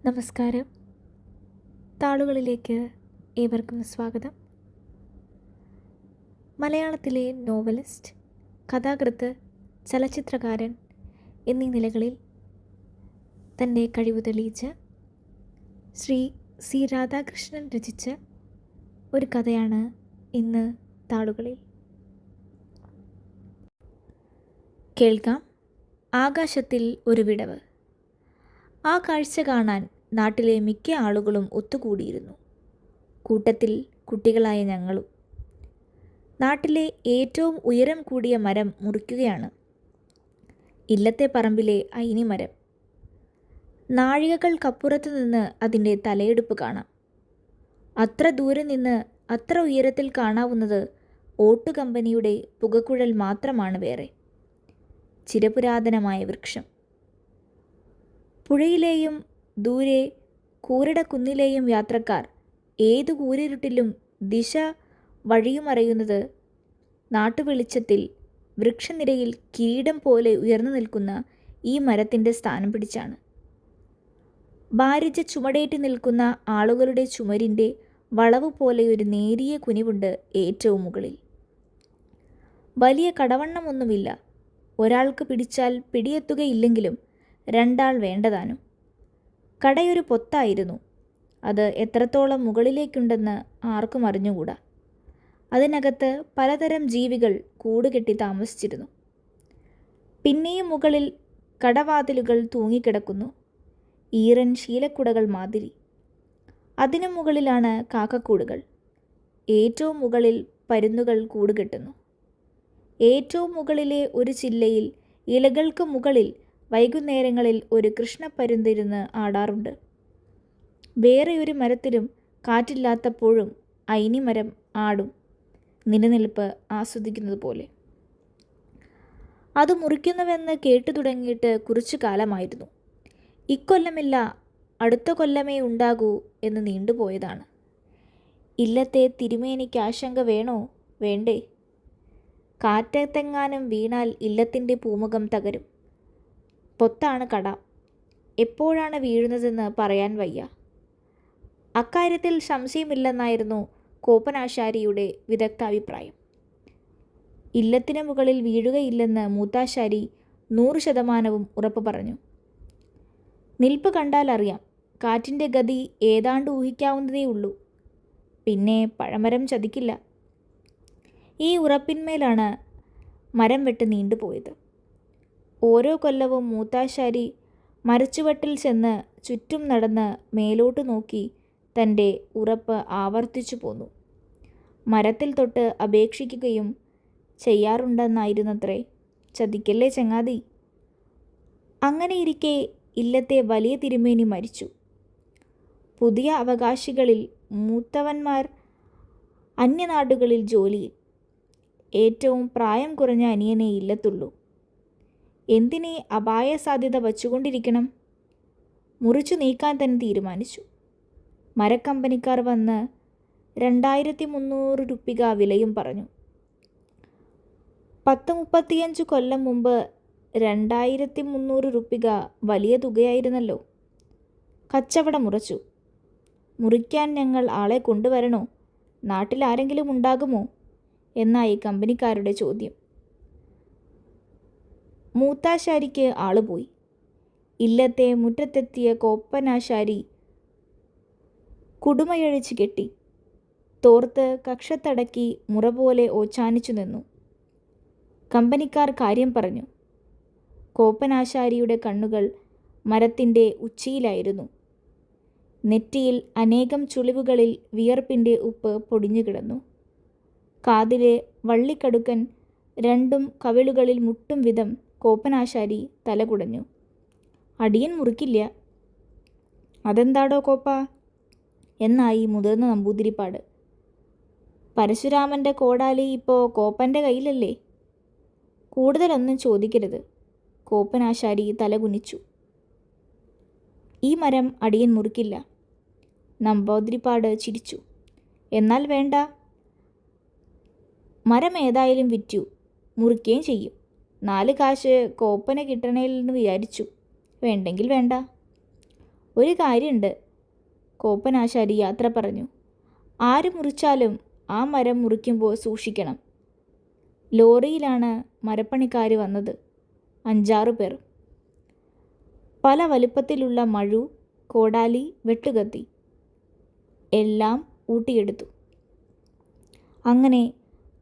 നമസ്കാരം. താളുകളിലേക്ക് ഏവർക്കും സ്വാഗതം. മലയാളത്തിലെ നോവലിസ്റ്റ്, കഥാകൃത്ത്, ചലച്ചിത്രകാരൻ എന്നീ നിലകളിൽ തൻ്റെ കഴിവ് തെളിയിച്ച ശ്രീ സി രാധാകൃഷ്ണൻ രചിച്ച ഒരു കഥയാണ് ഇന്ന് താളുകളിൽ. കേൾക്കാം. ആകാശത്തിൽ ഒരു വിടവ്. ആ കാഴ്ച കാണാൻ നാട്ടിലെ മിക്ക ആളുകളും ഒത്തുകൂടിയിരുന്നു. കൂട്ടത്തിൽ കുട്ടികളായ ഞങ്ങളും. നാട്ടിലെ ഏറ്റവും ഉയരം കൂടിയ മരം മുറിക്കുകയാണ്. ഇല്ലത്തെ പറമ്പിലെ ഐനിമരം. നാഴികകൾക്കപ്പുറത്ത് നിന്ന് അതിൻ്റെ തലയെടുപ്പ് കാണാം. അത്ര ദൂരെ നിന്ന് അത്ര ഉയരത്തിൽ കാണാവുന്നത് ഓട്ടുകമ്പനിയുടെ പുകക്കുഴൽ മാത്രമാണ്. വേറെ ചിരപുരാതനമായ വൃക്ഷം. പുഴയിലെയും ദൂരെ കൂരിടക്കുന്നിലെയും യാത്രക്കാർ ഏതു കൂരിരുട്ടിലും ദിശ വഴിയുമറിയുന്നത് നാട്ടുവെളിച്ചത്തിൽ വൃക്ഷനിരയിൽ കിരീടം പോലെ ഉയർന്നു നിൽക്കുന്ന ഈ മരത്തിൻ്റെ സ്ഥാനം പിടിച്ചാണ്. ഭാരിച്ച ചുമടേറ്റി നിൽക്കുന്ന ആളുകളുടെ ചുമരിൻ്റെ വളവ് പോലെ ഒരു നേരിയ കുനിവുണ്ട് ഏറ്റവും മുകളിൽ. വലിയ കടവണ്ണമൊന്നുമില്ല. ഒരാൾക്ക് പിടിച്ചാൽ പിടിയെത്തുകയില്ലെങ്കിലും രണ്ടാൾ വേണ്ടതാനും. കടയൊരു പൊത്തായിരുന്നു. അത് എത്രത്തോളം മുകളിലേക്കുണ്ടെന്ന് ആർക്കും അറിഞ്ഞുകൂടാ. അതിനകത്ത് പലതരം ജീവികൾ കൂടുകെട്ടി താമസിച്ചിരുന്നു. പിന്നെയും മുകളിൽ കടവാതിലുകൾ തൂങ്ങിക്കിടക്കുന്നു, ഈറൻ ശീലക്കുടകൾ മാതിരി. അതിനു മുകളിലാണ് കാക്കക്കൂടുകൾ. ഏറ്റവും മുകളിൽ പരുന്നുകൾ കൂടുകെട്ടുന്നു. ഏറ്റവും മുകളിലെ ഒരു ചില്ലയിൽ ഇലകൾക്ക് മുകളിൽ വൈകുന്നേരങ്ങളിൽ ഒരു കൃഷ്ണപ്പരുന്തിരുന്ന് ആടാറുണ്ട്. വേറെ ഒരു മരത്തിലും കാറ്റില്ലാത്തപ്പോഴും ഐനിമരം ആടും, നിലനിൽപ്പ് ആസ്വദിക്കുന്നത് പോലെ. അത് മുറിക്കുന്നുവെന്ന് കേട്ടു തുടങ്ങിയിട്ട് കുറച്ചു കാലമായിരുന്നു. ഇക്കൊല്ലമില്ല, അടുത്ത കൊല്ലമേ ഉണ്ടാകൂ എന്ന് നീണ്ടുപോയതാണ്. ഇല്ലത്തെ തിരുമേനിക്ക് ആശങ്ക വേണോ വേണ്ടേ? കാറ്റത്തെങ്ങാനും വീണാൽ ഇല്ലത്തിൻ്റെ പൂമുഖം തകരും. പൊത്താണ് കട. എപ്പോഴാണ് വീഴുന്നതെന്ന് പറയാൻ വയ്യ. അക്കാര്യത്തിൽ സംശയമില്ലെന്നായിരുന്നു കോപ്പനാശാരിയുടെ വിദഗ്ധാഭിപ്രായം. ഇല്ലത്തിന് മുകളിൽ വീഴുകയില്ലെന്ന് മൂത്താശാരി 100% ഉറപ്പ് പറഞ്ഞു. നിൽപ്പ് കണ്ടാൽ അറിയാം. കാറ്റിൻ്റെ ഗതി ഏതാണ്ട് ഊഹിക്കാവുന്നതേ ഉള്ളൂ. പിന്നെ പഴമരം ചതിക്കില്ല. ഈ ഉറപ്പിന്മേലാണ് മരം വെട്ട് നീണ്ടുപോയത്. ഓരോ കൊല്ലവും മൂത്താശാരി മരച്ചുവട്ടിൽ ചെന്ന് ചുറ്റും നടന്ന് മേലോട്ട് നോക്കി തൻ്റെ ഉറപ്പ് ആവർത്തിച്ചു പോന്നു. മരത്തിൽ തൊട്ട് അപേക്ഷിക്കുകയും ചെയ്യാറുണ്ടെന്നായിരുന്നത്രേ. ചതിക്കല്ലേ ചങ്ങാതി. അങ്ങനെയിരിക്കെ ഇല്ലത്തെ വലിയ തിരുമേനി മരിച്ചു. പുതിയ അവകാശികളിൽ മൂത്തവന്മാർ അന്യനാടുകളിൽ ജോലിയിൽ. ഏറ്റവും പ്രായം കുറഞ്ഞ അനിയനെ ഇല്ലത്തുള്ളൂ. എന്തിനെ അപായ സാധ്യത വച്ചുകൊണ്ടിരിക്കണം? മുറിച്ചു നീക്കാൻ തന്നെ തീരുമാനിച്ചു. മരക്കമ്പനിക്കാർ വന്ന് 2300 റുപ്പിക വിലയും പറഞ്ഞു. 35 കൊല്ലം മുമ്പ് 2300 റുപ്പിക വലിയ തുകയായിരുന്നല്ലോ. കച്ചവടം മുറച്ചു. മുറിക്കാൻ ഞങ്ങൾ ആളെ കൊണ്ടുവരണോ? നാട്ടിൽ ആരെങ്കിലും ഉണ്ടാകുമോ എന്നായി കമ്പനിക്കാരുടെ ചോദ്യം. മൂത്താശാരിക്ക് ആളുപോയി. ഇല്ലത്തെ മുറ്റത്തെത്തിയ കോപ്പനാശാരി കുടുമയഴിച്ചു കെട്ടി. തോർത്ത് കക്ഷത്തടക്കി മുറ പോലെ ഓച്ചാനിച്ചു നിന്നു. കമ്പനിക്കാർ കാര്യം പറഞ്ഞു. കോപ്പനാശാരിയുടെ കണ്ണുകൾ മരത്തിൻ്റെ ഉച്ചിയിലായിരുന്നു. നെറ്റിയിൽ അനേകം ചുളിവുകളിൽ വിയർപ്പിൻ്റെ ഉപ്പ് പൊടിഞ്ഞു കിടന്നു. കാതിലെ വള്ളിക്കടുക്കൻ രണ്ടും കവിളുകളിൽ മുട്ടും വിധം കോപ്പനാശാരി തല കുടഞ്ഞു. അടിയൻ മുറിക്കില്ല. അതെന്താടോ കോപ്പ എന്നായി മുതിർന്ന നമ്പൂതിരിപ്പാട്. പരശുരാമൻ്റെ കോടാലി ഇപ്പോൾ കോപ്പൻ്റെ കയ്യിലല്ലേ. കൂടുതലൊന്നും ചോദിക്കരുത്. കോപ്പനാശാരി തലകുനിച്ചു. ഈ മരം അടിയൻ മുറിക്കില്ല. നമ്പൂതിരിപ്പാട് ചിരിച്ചു. എന്നാൽ വേണ്ട. മരം ഏതായാലും വിറ്റു. മുറിക്കുകയും ചെയ്യും. 4 കാശ് കോപ്പന കിട്ടണേലെന്ന് വിചാരിച്ചു. വേണ്ടെങ്കിൽ വേണ്ട. ഒരു കാര്യമുണ്ട്, കോപ്പനാശാരി യാത്ര പറഞ്ഞു. ആര് മുറിച്ചാലും ആ മരം മുറിക്കുമ്പോൾ സൂക്ഷിക്കണം. ലോറിയിലാണ് മരപ്പണിക്കാർ വന്നത്, 5-6 പേർ. പല വലുപ്പത്തിലുള്ള മഴു, കോടാലി, വെട്ടുകത്തി എല്ലാം ഊട്ടിയെടുത്തു. അങ്ങനെ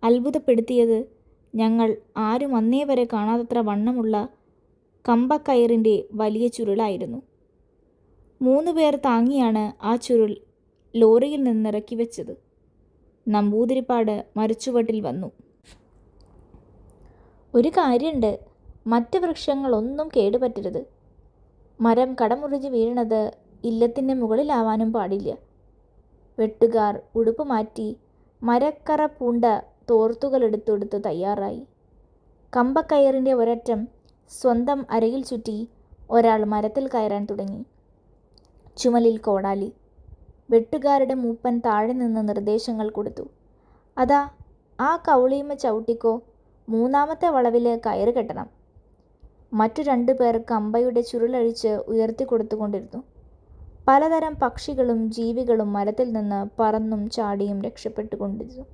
അത്ഭുതപ്പെടുത്തിയത് ഞങ്ങൾ ആരും അന്നേ വരെ കാണാത്തത്ര വണ്ണമുള്ള കമ്പക്കയറിൻ്റെ വലിയ ചുരുളായിരുന്നു. 3 പേർ താങ്ങിയാണ് ആ ചുരുൾ ലോറിയിൽ നിന്നിറക്കി വെച്ചത്. നമ്പൂതിരിപ്പാട് മരച്ചുവട്ടിൽ വന്നു. ഒരു കാര്യമുണ്ട്, മറ്റ് വൃക്ഷങ്ങളൊന്നും കേടുപറ്റരുത്. മരം കടമുറിഞ്ഞ് വീണത് ഇല്ലത്തിൻ്റെ മുകളിലാവാനും പാടില്ല. വെട്ടുകാർ ഉടുപ്പ് മാറ്റി മരക്കറ പൂണ്ട തോർത്തുകളെടുത്തെടുത്ത് തയ്യാറായി. കമ്പക്കയറിൻ്റെ ഒരറ്റം സ്വന്തം അരയിൽ ചുറ്റി ഒരാൾ മരത്തിൽ കയറാൻ തുടങ്ങി. ചുമലിൽ കോടാലി. വെട്ടുകാരുടെ മൂപ്പൻ താഴെ നിന്ന് നിർദ്ദേശങ്ങൾ കൊടുത്തു. അതാ ആ കൗളിയുമ ചവിട്ടിക്കോ, 3-ാമത്തെ വളവിൽ കയറ് കെട്ടണം. മറ്റു 2 പേർ കമ്പയുടെ ചുരുളഴിച്ച് ഉയർത്തി കൊടുത്തുകൊണ്ടിരുന്നു. പലതരം പക്ഷികളും ജീവികളും മരത്തിൽ നിന്ന് പറന്നും ചാടിയും രക്ഷപ്പെട്ടുകൊണ്ടിരുന്നു.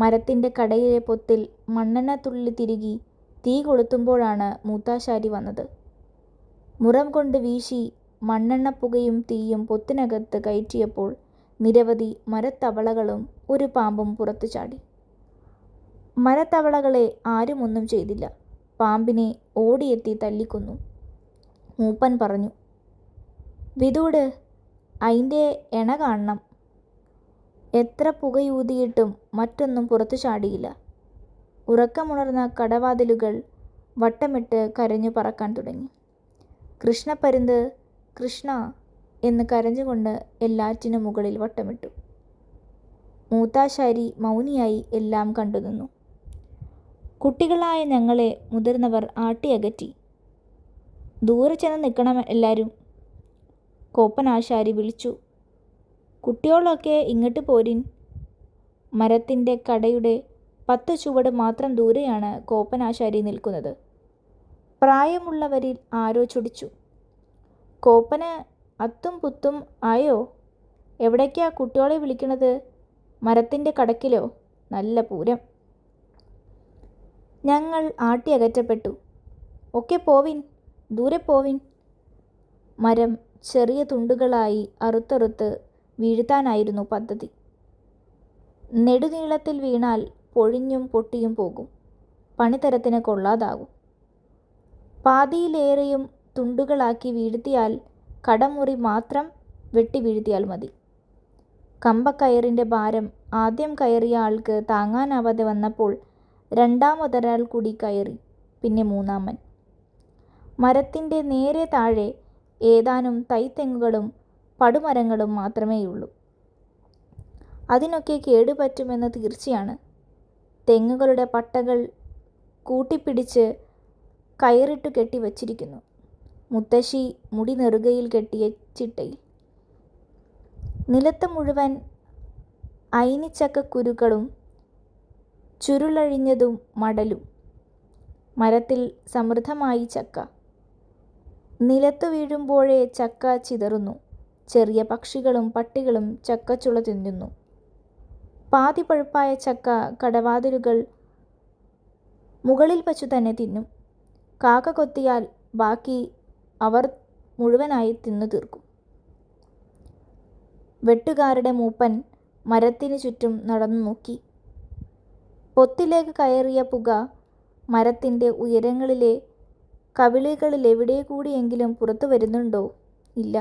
മരത്തിൻ്റെ കടയിലെ പൊത്തിൽ മണ്ണെണ്ണ തുള്ളി തിരുകി തീ കൊളുത്തുമ്പോഴാണ് മൂത്താശാരി വന്നത്. മുറം കൊണ്ട് വീശി മണ്ണെണ്ണപ്പുകയും തീയും പൊത്തിനകത്ത് കയറ്റിയപ്പോൾ നിരവധി മരത്തവളകളും ഒരു പാമ്പും പുറത്തു ചാടി. മരത്തവളകളെ ആരും ഒന്നും ചെയ്തില്ല. പാമ്പിനെ ഓടിയെത്തി തല്ലിക്കൊന്നു. മൂപ്പൻ പറഞ്ഞു, വിതൂട്, അതിൻ്റെ എണ കാണണം. എത്ര പുകയൂതിയിട്ടും മറ്റൊന്നും പുറത്തു ചാടിയില്ല. ഉറക്കമുണർന്ന കടവാതിലുകൾ വട്ടമിട്ട് കരഞ്ഞു പറക്കാൻ തുടങ്ങി. കൃഷ്ണപ്പരുന്ത് കൃഷ്ണ എന്ന് കരഞ്ഞുകൊണ്ട് എല്ലാറ്റിനും മുകളിൽ വട്ടമിട്ടു. മൂത്താശാരി മൗനിയായി എല്ലാം കണ്ടുനിന്നു. കുട്ടികളായ ഞങ്ങളെ മുതിർന്നവർ ആട്ടിയകറ്റി. ദൂരെ ചെന്ന് നിൽക്കണം എല്ലാവരും, കോപ്പനാശാരി വിളിച്ചു. കുട്ടികളൊക്കെ ഇങ്ങോട്ട് പോരിൻ. മരത്തിൻ്റെ കടയുടെ 10 ചുവട് മാത്രം ദൂരെയാണ് കോപ്പനാശാരി നിൽക്കുന്നത്. പ്രായമുള്ളവരിൽ ആരോ ചൊടിച്ചു, കോപ്പന് അത്തും പുത്തും ആയോ? എവിടേക്കാ കുട്ടികളെ വിളിക്കണത്? മരത്തിൻ്റെ കടക്കിലോ? നല്ല പൂരം. ഞങ്ങൾ ആട്ടിയകറ്റപ്പെട്ടു. ഒക്കെ പോവിൻ, ദൂരെ പോവിൻ. മരം ചെറിയ തുണ്ടുകളായി അറുത്തറുത്ത് വീഴ്ത്താനായിരുന്നു പദ്ധതി. നെടുനീളത്തിൽ വീണാൽ പൊഴിഞ്ഞും പൊട്ടിയും പോകും, പണിത്തരത്തിന് കൊള്ളാതാകും. പാതിയിലേറെയും തുണ്ടുകളാക്കി വീഴ്ത്തിയാൽ കടമുറി മാത്രം വെട്ടി വീഴ്ത്തിയാൽ മതി. കമ്പക്കയറിൻ്റെ ഭാരം ആദ്യം കയറിയ ആൾക്ക് താങ്ങാനാവാതെ വന്നപ്പോൾ 2ാമതൊരാൾ കൂടി കയറി, പിന്നെ 3ാമൻ. മരത്തിൻ്റെ നേരെ താഴെ ഏതാനും തൈത്തെങ്ങുകളും പടുമരങ്ങളും മാത്രമേയുള്ളൂ. അതിനൊക്കെ കേടുപറ്റുമെന്ന് തീർച്ചയാണ്. തെങ്ങുകളുടെ പട്ടകൾ കൂട്ടിപ്പിടിച്ച് കയറിട്ടു കെട്ടി വച്ചിരിക്കുന്നു. മുത്തശ്ശി മുടി നെറുകയിൽ കെട്ടിയ ചിട്ടയിൽ. നിലത്ത് മുഴുവൻ അയിനിച്ചക്കക്കുരുക്കളും ചുരുളഴിഞ്ഞതും മടലും. മരത്തിൽ സമൃദ്ധമായി ചക്ക. നിലത്തു വീഴുമ്പോഴേ ചക്ക ചിതറുന്നു. ചെറിയ പക്ഷികളും പട്ടികളും ചക്കച്ചുള തിന്നുന്നു. പാതി പഴുപ്പായ ചക്ക കടവാതിലുകൾ മുകളിൽ വച്ചു തന്നെ തിന്നും. കാക്ക കൊത്തിയാൽ ബാക്കി അവർ മുഴുവനായി തിന്നു തീർക്കും. വെട്ടുകാരുടെ മൂപ്പൻ മരത്തിനു ചുറ്റും നടന്നു നോക്കി. പൊത്തിലേക്ക് കയറിയ പുക മരത്തിൻ്റെ ഉയരങ്ങളിലെ കവിളുകളിലെവിടെ കൂടിയെങ്കിലും പുറത്തു വരുന്നുണ്ടോ? ഇല്ല.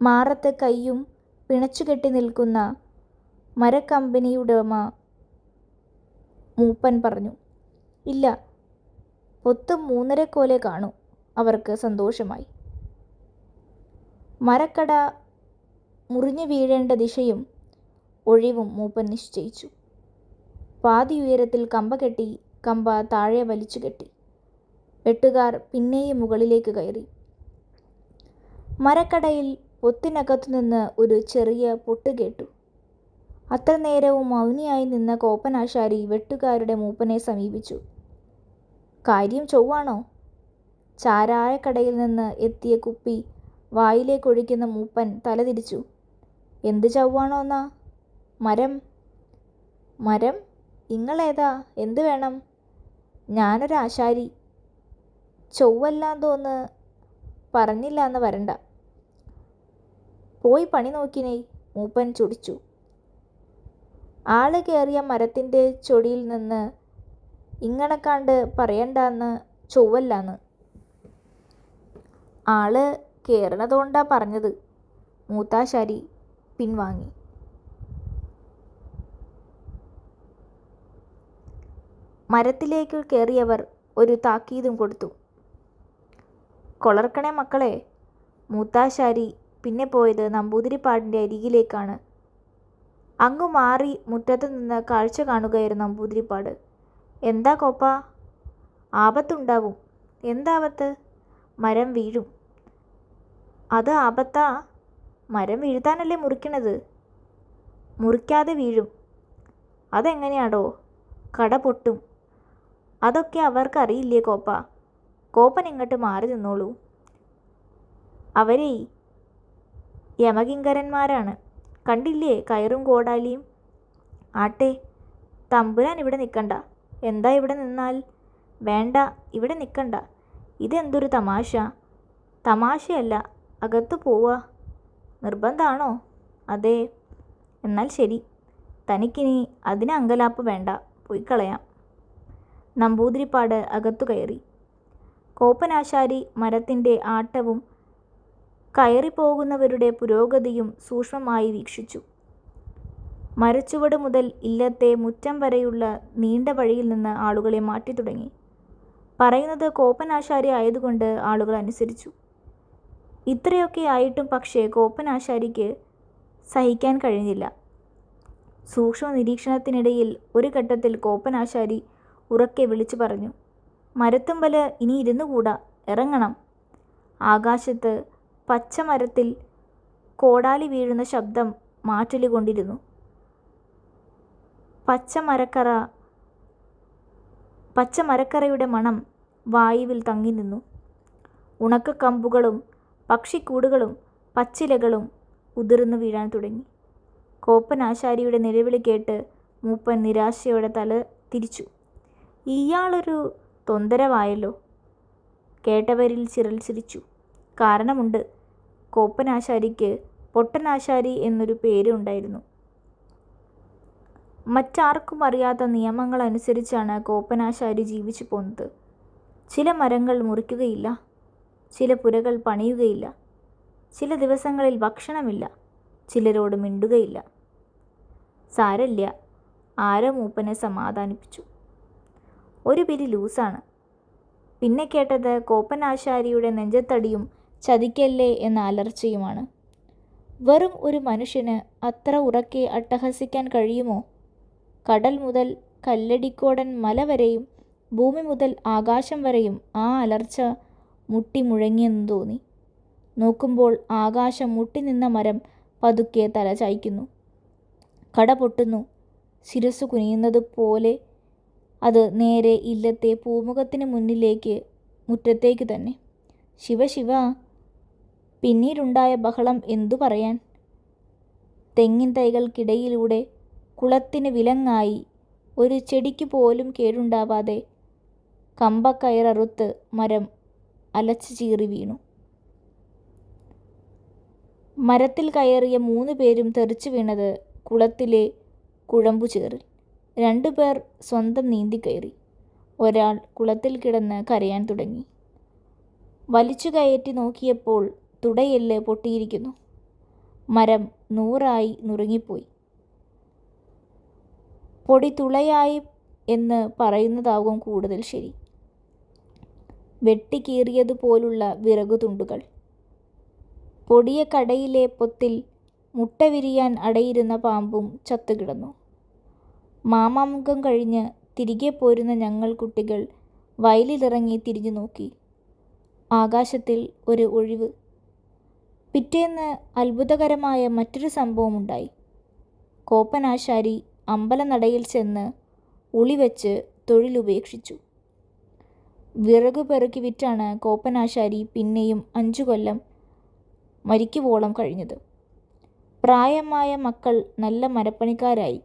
മാറത്ത് കൈയും പിണച്ചുകെട്ടി നിൽക്കുന്ന മരക്കമ്പനിയുടമ മൂപ്പൻ പറഞ്ഞു, ഇല്ല, പൊത്ത് 3.5 കോലെ കാണൂ. അവർക്ക് സന്തോഷമായി. മരക്കട മുറിഞ്ഞു വീഴേണ്ട ദിശയും ഒഴിവും മൂപ്പൻ നിശ്ചയിച്ചു. പാതി ഉയരത്തിൽ കമ്പ കെട്ടി കമ്പ താഴെ വലിച്ചു കെട്ടി. വെട്ടുകാർ പിന്നെയും മുകളിലേക്ക് കയറി. മരക്കടയിൽ പൊത്തിനകത്തുനിന്ന് ഒരു ചെറിയ പൊട്ട് കേട്ടു. അത്ര നേരവും മൗനിയായി നിന്ന കോപ്പനാശാരി വെട്ടുകാരുടെ മൂപ്പനെ സമീപിച്ചു. കാര്യം ചൊവ്വാണോ? ചാരായക്കടയിൽ നിന്ന് എത്തിയ കുപ്പി വായിലേക്കൊഴിക്കുന്ന മൂപ്പൻ തലതിരിച്ചു. എന്ത് ചവ്വാണോന്നാ? മരം. മരം? ഇങ്ങളേതാ? എന്ത് വേണം? ഞാനൊരാശാരി. ചൊവ്വല്ലാന്തോന്ന് പറഞ്ഞില്ലാന്ന് വരണ്ട. പോയി പണി നോക്കിനേ, മൂപ്പൻ ചൊടിച്ചു. ആള് കയറിയ മരത്തിൻ്റെ ചൊടിയിൽ നിന്ന് ഇങ്ങണക്കാണ്ട് പറയണ്ടാന്ന് ചൊവ്വല്ലാന്ന്. ആള് കയറണതോണ്ടാ പറഞ്ഞത്. മൂത്താശാരി പിൻവാങ്ങി. മരത്തിലേക്ക് കയറിയവർ ഒരു താക്കീതും കൊടുത്തു. കൊളർക്കണേ മക്കളെ. മൂത്താശാരി പിന്നെ പോയത് നമ്പൂതിരിപ്പാടിൻ്റെ അരികിലേക്കാണ്. അങ്ങു മാറി മുറ്റത്ത് നിന്ന് കാഴ്ച കാണുകയായിരുന്നു നമ്പൂതിരിപ്പാട്. എന്താ കോപ്പാ? ആപത്തുണ്ടാവും. എന്താപത്ത്? മരം വീഴും. അത് ആപത്താ? മരം വീഴ്ത്താനല്ലേ മുറിക്കണത്? മുറിക്കാതെ വീഴും. അതെങ്ങനെയാടോ? കട പൊട്ടും. അതൊക്കെ അവർക്കറിയില്ലേ കോപ്പ. കോപ്പൻ ഇങ്ങോട്ട് മാറി നിന്നോളൂ. അവരേ യമകിങ്കരന്മാരാണ്. കണ്ടില്ലേ കയറും കോടാലിയും? ആട്ടെ, തമ്പുരാൻ ഇവിടെ നിൽക്കണ്ട. എന്താ ഇവിടെ നിന്നാൽ? വേണ്ട, ഇവിടെ നിൽക്കണ്ട. ഇതെന്തൊരു തമാശ? തമാശയല്ല, അകത്തു പോവാ. നിർബന്ധാണോ? അതെ. എന്നാൽ ശരി, തനിക്കിനി അതിന് അങ്കലാപ്പ് വേണ്ട, പോയിക്കളയാം. നമ്പൂതിരിപ്പാട് അകത്തു കയറി. കോപ്പനാശാരി മരത്തിൻ്റെ ആട്ടവും കയറിപ്പോകുന്നവരുടെ പുരോഗതിയും സൂക്ഷ്മമായി വീക്ഷിച്ചു. മരച്ചുവട് മുതൽ ഇല്ലത്തെ മുറ്റം വരെയുള്ള നീണ്ട വഴിയിൽ നിന്ന് ആളുകളെ മാറ്റി തുടങ്ങി. പറയുന്നത് കോപ്പനാശാരി ആയതുകൊണ്ട് ആളുകൾ അനുസരിച്ചു. ഇത്രയൊക്കെ ആയിട്ടും പക്ഷേ കോപ്പനാശാരിക്ക് സഹിക്കാൻ കഴിഞ്ഞില്ല. സൂക്ഷ്മ നിരീക്ഷണത്തിനിടയിൽ ഒരു ഘട്ടത്തിൽ കോപ്പനാശാരി ഉറക്കെ വിളിച്ചു പറഞ്ഞു, മരത്തുമ്പല് ഇനി ഇരുന്നുകൂടാ, ഇറങ്ങണം. ആകാശത്ത് പച്ചമരത്തിൽ കോടാലി വീഴുന്ന ശബ്ദം മാറ്റൊലികൊണ്ടിരുന്നു. പച്ചമരക്കറയുടെ മണം വായുവിൽ തങ്ങി നിന്നു. ഉണക്കക്കമ്പുകളും പക്ഷിക്കൂടുകളും പച്ചിലകളും ഉതിർന്നു വീഴാൻ തുടങ്ങി. കോപ്പനാശാരിയുടെ നിലവിളി കേട്ട് മൂപ്പൻ നിരാശയോടെ തല തിരിച്ചു. ഇയാളൊരു തൊന്തരവായല്ലോ. കേട്ടവരിൽ ചിലർ ചിരിച്ചു. കാരണമുണ്ട്. കോപ്പനാശാരിക്ക് പൊട്ടനാശാരി എന്നൊരു പേര് ഉണ്ടായിരുന്നു. മറ്റാർക്കും അറിയാത്ത നിയമങ്ങളനുസരിച്ചാണ് കോപ്പനാശാരി ജീവിച്ചു പോന്നത്. ചില മരങ്ങൾ മുറിക്കുകയില്ല, ചില പുരകൾ പണിയുകയില്ല, ചില ദിവസങ്ങളിൽ ഭക്ഷണമില്ല, ചിലരോട് മിണ്ടുകയില്ല. സാരല്ല, ആരോ മൂപ്പനെ സമാധാനിപ്പിച്ചു. ഒരു പിരി ലൂസാണ്. പിന്നെ കേട്ടത് കോപ്പനാശാരിയുടെ നെഞ്ചത്തടിയും ചതിക്കല്ലേ എന്ന അലർച്ചയുമാണ്. വെറും ഒരു മനുഷ്യന് അത്ര ഉറക്കെ അട്ടഹസിക്കാൻ കഴിയുമോ? കടൽ മുതൽ കല്ലടിക്കോടൻ മല വരെയും ഭൂമി മുതൽ ആകാശം വരെയും ആ അലർച്ച മുട്ടി മുഴങ്ങിയെന്ന് തോന്നി. നോക്കുമ്പോൾ ആകാശം മുട്ടി നിന്ന മരം പതുക്കെ തല ചായ്ക്കുന്നു. കട പൊട്ടുന്നു. ശിരസ്സു കുനിയുന്നത് പോലെ അത് നേരെ ഇല്ലത്തെ പൂമുഖത്തിന് മുറ്റത്തേക്ക് തന്നെ. ശിവ, പിന്നീടുണ്ടായ ബഹളം എന്തു പറയാൻ? തെങ്ങിൻ തൈകൾക്കിടയിലൂടെ കുളത്തിന് വിലങ്ങായി ഒരു ചെടിക്ക് പോലും കേടുണ്ടാവാതെ കമ്പക്കയററുത്ത് മരം അലച്ചു ചീറി വീണു. മരത്തിൽ കയറിയ 3 പേരും തെറിച്ചു വീണത് കുളത്തിലെ കുഴമ്പുചേറിൽ. 2 പേർ സ്വന്തം നീന്തിക്കയറി. ഒരാൾ കുളത്തിൽ കിടന്ന് കരയാൻ തുടങ്ങി. വലിച്ചു കയറ്റി നോക്കിയപ്പോൾ തുടയെല്ല് പൊട്ടിയിരിക്കുന്നു. മരം 100 നുറുങ്ങിപ്പോയി. പൊടി തുളയായി എന്ന് പറയുന്നതാകും കൂടുതൽ ശരി. വെട്ടിക്കീറിയതുപോലുള്ള വിറകുതുണ്ടുകൾ. പൊടിയ കടയിലെ പൊത്തിൽ മുട്ട വിരിയാൻ അടയിരുന്ന പാമ്പും ചത്തുകിടന്നു. മാമാമുഖം കഴിഞ്ഞ് തിരികെ പോരുന്ന ഞങ്ങൾ കുട്ടികൾ വയലിലിറങ്ങി തിരിഞ്ഞു നോക്കി. ആകാശത്തിൽ ഒരു ഒഴിവ്. പിറ്റേന്ന് അത്ഭുതകരമായ മറ്റൊരു സംഭവമുണ്ടായി. കോപ്പനാശാരി അമ്പലനടയിൽ ചെന്ന് ഉളിവെച്ച് തൊഴിലുപേക്ഷിച്ചു. വിറകു പെറുക്കി വിറ്റാണ് കോപ്പനാശാരി പിന്നെയും 5 കൊല്ലം മരിക്കുവോളം കഴിഞ്ഞത്. പ്രായമായ മക്കൾ നല്ല മരപ്പണിക്കാരായി.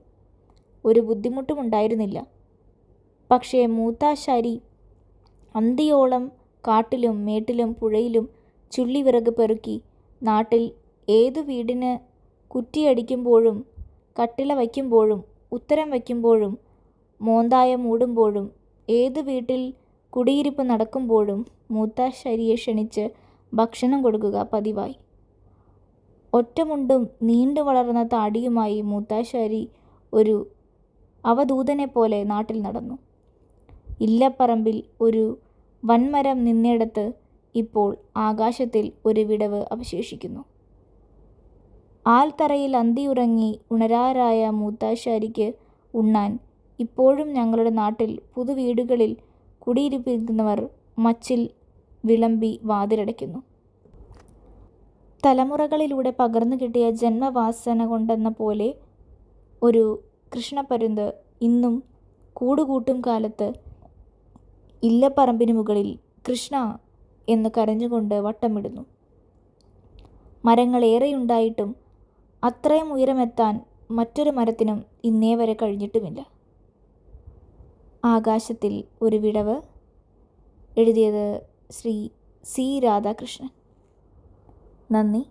ഒരു ബുദ്ധിമുട്ടുമുണ്ടായിരുന്നില്ല. പക്ഷേ മൂത്താശാരി അന്തിയോളം കാട്ടിലും മേട്ടിലും പുഴയിലും ചുള്ളിവിറക് പെറുക്കി നാട്ടിൽ ഏതു വീടിന് കുറ്റിയടിക്കുമ്പോഴും കട്ടിള വയ്ക്കുമ്പോഴും ഉത്തരം വയ്ക്കുമ്പോഴും മോന്തായം മൂടുമ്പോഴും ഏതു വീട്ടിൽ കുടിയിരിപ്പ് നടക്കുമ്പോഴും മൂത്താശാരിയെ ക്ഷണിച്ച് ഭക്ഷണം കൊടുക്കുക പതിവായി. ഒറ്റമുണ്ടും നീണ്ടു വളർന്ന താടിയുമായി മൂത്താശാരി ഒരു അവധൂതനെപ്പോലെ നാട്ടിൽ നടന്നു. ഇല്ലപ്പറമ്പിൽ ഒരു വൻമരം നിന്നിടത്ത് ഇപ്പോൾ ആകാശത്തിൽ ഒരു വിടവ് അവശേഷിക്കുന്നു. ആൽത്തറയിൽ അന്തിയുറങ്ങി ഉണരാറായ മൂത്താശാരിക്ക് ഉണ്ണാൻ ഇപ്പോഴും ഞങ്ങളുടെ നാട്ടിൽ പുതുവീടുകളിൽ കുടിയിരിപ്പിക്കുന്നവർ മച്ചിൽ വിളമ്പി വാതിലടയ്ക്കുന്നു. തലമുറകളിലൂടെ പകർന്നു കിട്ടിയ ജന്മവാസന കൊണ്ടെന്ന പോലെ ഒരു കൃഷ്ണപ്പരുന്ത് ഇന്നും കൂടുകൂട്ടും കാലത്ത് ഇല്ലപ്പറമ്പിന് മുകളിൽ കൃഷ്ണ എന്ന് കരഞ്ഞുകൊണ്ട് വട്ടമിടുന്നു. മരങ്ങളേറെയുണ്ടായിട്ടും അത്രയും ഉയരമെത്താൻ മറ്റൊരു മരത്തിനും ഇന്നേ വരെ കഴിഞ്ഞിട്ടുമില്ല. ആകാശത്തിൽ ഒരു വിടവ്. എഴുതിയത് ശ്രീ സി രാധാകൃഷ്ണൻ. നന്ദി.